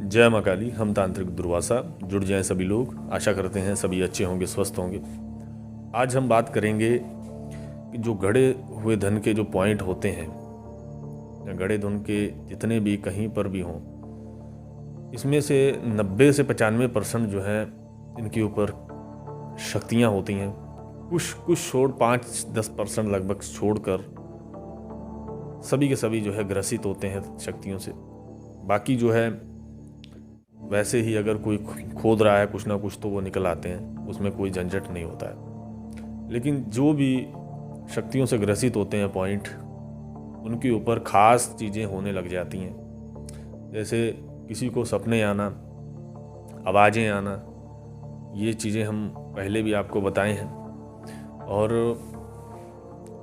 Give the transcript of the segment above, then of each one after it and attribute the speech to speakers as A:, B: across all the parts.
A: जय माँ काली। हम तांत्रिक दुर्वासा। जुड़ जाएं सभी लोग। आशा करते हैं सभी अच्छे होंगे, स्वस्थ होंगे। आज हम बात करेंगे कि जो गड़े हुए धन के जो पॉइंट होते हैं या गड़े धन के जितने भी कहीं पर भी हों, इसमें से 90 से 95% जो है इनके ऊपर शक्तियाँ होती हैं। कुछ छोड़ 5-10% लगभग छोड़कर सभी के सभी जो है ग्रसित होते हैं शक्तियों से। बाकी जो है वैसे ही अगर कोई खोद रहा है कुछ ना कुछ तो वो निकल आते हैं, उसमें कोई झंझट नहीं होता है। लेकिन जो भी शक्तियों से ग्रसित होते हैं पॉइंट, उनके ऊपर ख़ास चीज़ें होने लग जाती हैं। जैसे किसी को सपने आना, आवाज़ें आना, ये चीज़ें हम पहले भी आपको बताए हैं। और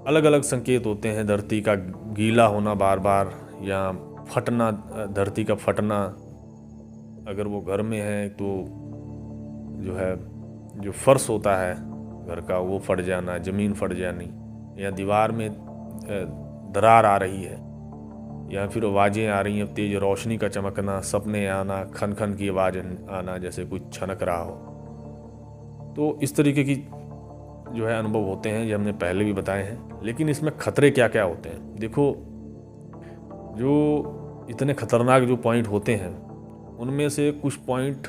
A: अलग अलग संकेत होते हैं। धरती का गीला होना बार बार, या फटना, धरती का फटना। अगर वो घर में है तो जो है जो फर्श होता है घर का वो फट जाना, ज़मीन फट जानी, या दीवार में दरार आ रही है, या फिर आवाज़ें आ रही हैं, तेज़ रोशनी का चमकना, सपने आना, खन खन की आवाज़ आना जैसे कुछ छनक रहा हो। तो इस तरीके की जो है अनुभव होते हैं, ये हमने पहले भी बताए हैं। लेकिन इसमें खतरे क्या क्या होते हैं? देखो, जो इतने खतरनाक जो पॉइंट होते हैं उनमें से कुछ पॉइंट,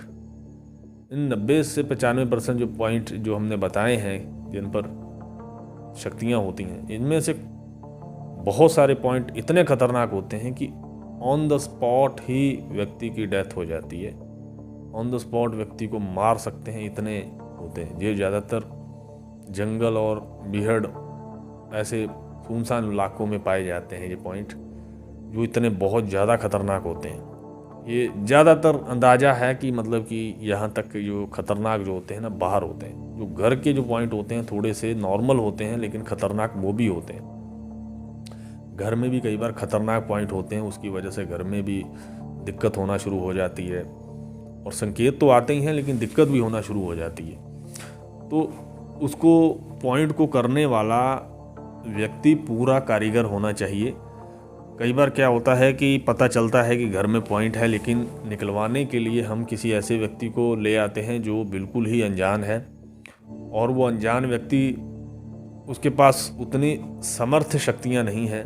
A: इन 90 से 95% जो पॉइंट जो हमने बताए हैं जिन पर शक्तियाँ होती हैं, इनमें से बहुत सारे पॉइंट इतने खतरनाक होते हैं कि ऑन द स्पॉट ही व्यक्ति की डेथ हो जाती है। ऑन द स्पॉट व्यक्ति को मार सकते हैं, इतने होते हैं। ये ज़्यादातर जंगल और बिहड़ ऐसे सुनसान इलाकों में पाए जाते हैं ये पॉइंट, जो इतने बहुत ज़्यादा खतरनाक होते हैं। ये ज़्यादातर अंदाज़ा है कि मतलब कि यहाँ तक जो खतरनाक जो होते हैं ना बाहर होते हैं। जो घर के जो पॉइंट होते हैं थोड़े से नॉर्मल होते हैं, लेकिन खतरनाक वो भी होते हैं। घर में भी कई बार खतरनाक पॉइंट होते हैं, उसकी वजह से घर में भी दिक्कत होना शुरू हो जाती है। और संकेत तो आते ही हैं लेकिन दिक्कत भी होना शुरू हो जाती है। तो उसको पॉइंट को करने वाला व्यक्ति पूरा कारीगर होना चाहिए। कई बार क्या होता है कि पता चलता है कि घर में पॉइंट है, लेकिन निकलवाने के लिए हम किसी ऐसे व्यक्ति को ले आते हैं जो बिल्कुल ही अनजान है, और वो अनजान व्यक्ति, उसके पास उतनी समर्थ शक्तियां नहीं हैं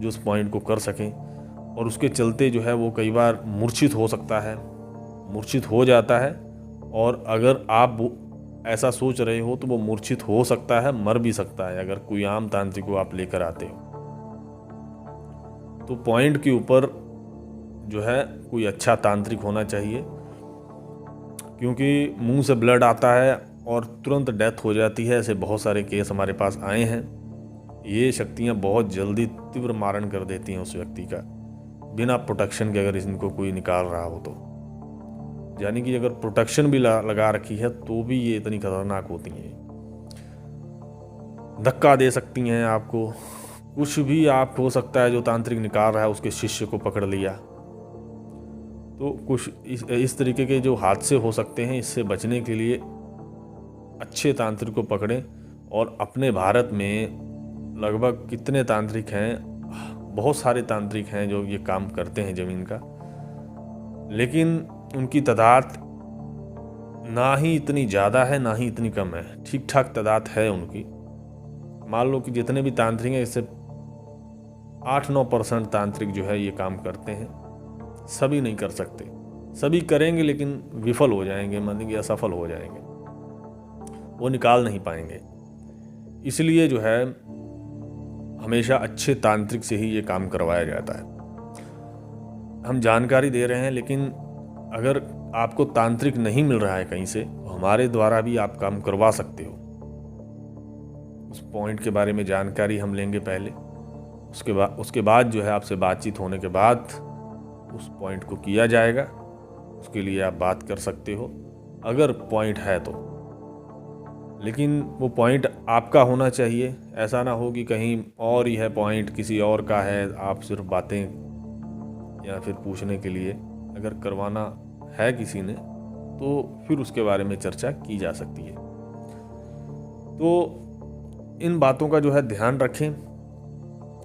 A: जो उस पॉइंट को कर सकें। और उसके चलते जो है वो कई बार मूर्छित हो सकता है, मूर्छित हो जाता है। और अगर आप ऐसा सोच रहे हो तो वो मूर्छित हो सकता है, मर भी सकता है अगर कोई आम तांत्रिक को आप लेकर आते हो। तो पॉइंट के ऊपर जो है कोई अच्छा तांत्रिक होना चाहिए, क्योंकि मुंह से ब्लड आता है और तुरंत डेथ हो जाती है। ऐसे बहुत सारे केस हमारे पास आए हैं। ये शक्तियाँ बहुत जल्दी तीव्र मारण कर देती हैं उस व्यक्ति का, बिना प्रोटेक्शन के अगर इनको कोई निकाल रहा हो तो। यानी कि अगर प्रोटेक्शन भी लगा रखी है तो भी ये इतनी खतरनाक होती हैं। धक्का दे सकती हैं आपको, कुछ भी आप हो सकता है। जो तांत्रिक निकाल रहा है उसके शिष्य को पकड़ लिया, तो कुछ इस तरीके के जो हादसे हो सकते हैं। इससे बचने के लिए अच्छे तांत्रिक को पकड़ें। और अपने भारत में लगभग कितने तांत्रिक हैं, बहुत सारे तांत्रिक हैं जो ये काम करते हैं ज़मीन का, लेकिन उनकी तादाद ना ही इतनी ज़्यादा है ना ही इतनी कम है। ठीक ठाक तादाद है उनकी। मान लो कि जितने भी तांत्रिक हैं, इससे 8-9% तांत्रिक जो है ये काम करते हैं। सभी नहीं कर सकते, सभी करेंगे लेकिन विफल हो जाएंगे, मतलब कि असफल हो जाएंगे, वो निकाल नहीं पाएंगे। इसलिए जो है हमेशा अच्छे तांत्रिक से ही ये काम करवाया जाता है। हम जानकारी दे रहे हैं, लेकिन अगर आपको तांत्रिक नहीं मिल रहा है कहीं से, तो हमारे द्वारा भी आप काम करवा सकते हो। उस पॉइंट के बारे में जानकारी हम लेंगे पहले, उसके बाद जो है आपसे बातचीत होने के बाद उस पॉइंट को किया जाएगा। उसके लिए आप बात कर सकते हो अगर पॉइंट है तो। लेकिन वो पॉइंट आपका होना चाहिए। ऐसा ना हो कि कहीं और ही है पॉइंट, किसी और का है, आप सिर्फ बातें या फिर पूछने के लिए। अगर करवाना है किसी ने तो फिर उसके बारे में चर्चा की जा सकती है। तो इन बातों का जो है ध्यान रखें।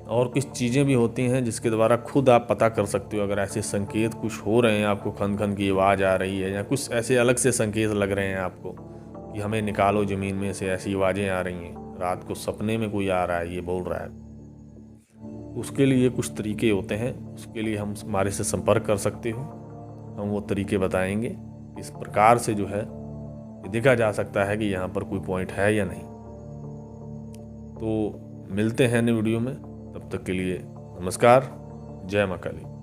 A: और कुछ चीज़ें भी होती हैं जिसके द्वारा खुद आप पता कर सकते हो। अगर ऐसे संकेत कुछ हो रहे हैं, आपको खन खन की आवाज़ आ रही है या कुछ ऐसे अलग से संकेत लग रहे हैं आपको कि हमें निकालो ज़मीन में से, ऐसी आवाज़ें आ रही हैं, रात को सपने में कोई आ रहा है, ये बोल रहा है, उसके लिए कुछ तरीके होते हैं। उसके लिए हम हमारे से संपर्क कर सकते हो, हम वो तरीके बताएंगे। इस प्रकार से जो है ये देखा जा सकता है कि यहाँ पर कोई पॉइंट है या नहीं। तो मिलते हैं नए वीडियो में, तब तक के लिए नमस्कार, जय मां काली।